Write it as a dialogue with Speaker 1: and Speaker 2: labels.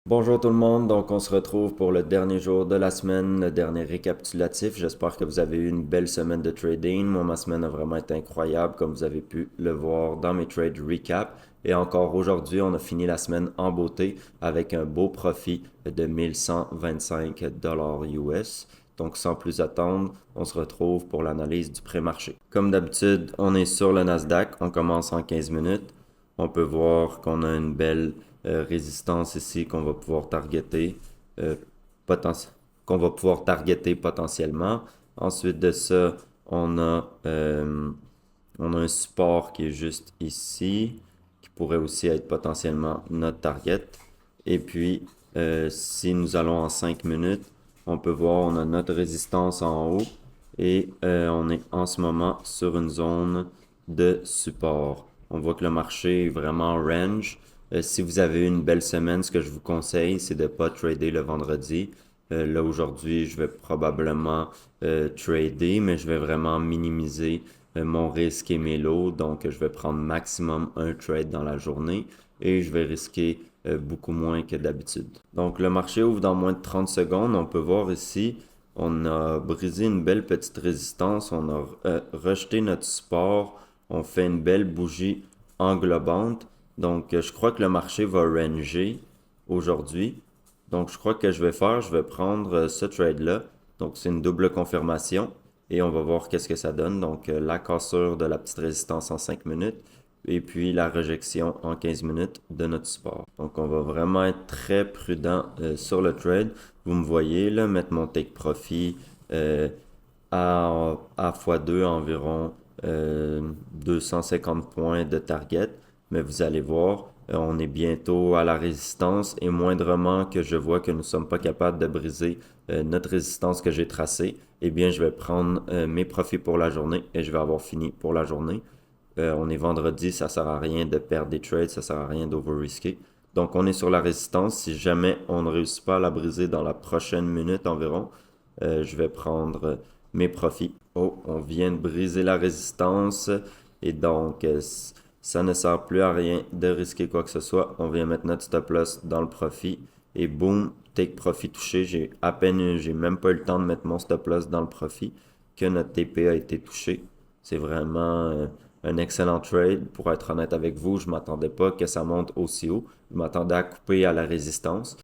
Speaker 1: Bonjour tout le monde, donc on se retrouve pour le dernier jour de la semaine, le dernier récapitulatif. J'espère que vous avez eu une belle semaine de trading. Moi, ma semaine a vraiment été incroyable, comme vous avez pu le voir dans mes trades recap. Et encore aujourd'hui, on a fini la semaine en beauté avec un beau profit de 1125 dollars US. Donc sans plus attendre, on se retrouve pour l'analyse du pré-marché. Comme d'habitude, on est sur le Nasdaq, on commence en 15 minutes. On peut voir qu'on a une belle résistance ici qu'on va pouvoir targeter, euh, poten- qu'on va pouvoir targeter potentiellement. Ensuite de ça, on a un support qui est juste ici, qui pourrait aussi être potentiellement notre target. Et puis, si nous allons en 5 minutes, on peut voir, on a notre résistance en haut et on est en ce moment sur une zone de support. On voit que le marché est vraiment range. Si vous avez une belle semaine, ce que je vous conseille, c'est de ne pas trader le vendredi. Là, aujourd'hui, je vais probablement trader, mais je vais vraiment minimiser mon risque et mes lots. Donc, je vais prendre maximum un trade dans la journée et je vais risquer beaucoup moins que d'habitude. Donc, le marché ouvre dans moins de 30 secondes. On peut voir ici, on a brisé une belle petite résistance. On a rejeté notre support. On fait une belle bougie englobante. Donc, je crois que le marché va ranger aujourd'hui. Donc, je crois que je vais prendre ce trade-là. Donc, c'est une double confirmation et on va voir qu'est-ce que ça donne. Donc, la cassure de la petite résistance en 5 minutes et puis la rejection en 15 minutes de notre support. Donc, on va vraiment être très prudent sur le trade. Vous me voyez là, mettre mon take profit à x2 environ 250 points de target. Mais vous allez voir, on est bientôt à la résistance et moindrement que je vois que nous ne sommes pas capables de briser notre résistance que j'ai tracée, eh bien je vais prendre mes profits pour la journée et je vais avoir fini pour la journée. On est vendredi, ça sert à rien de perdre des trades, ça sert à rien d'over-risquer. Donc on est sur la résistance. Si jamais on ne réussit pas à la briser dans la prochaine minute environ, je vais prendre mes profits. Oh, on vient de briser la résistance et donc ça ne sert plus à rien de risquer quoi que ce soit. On vient mettre notre stop loss dans le profit et boum, take profit touché. J'ai même pas eu le temps de mettre mon stop loss dans le profit que notre TP a été touché. C'est vraiment un excellent trade. Pour être honnête avec vous, je m'attendais pas que ça monte aussi haut. Je m'attendais à couper à la résistance.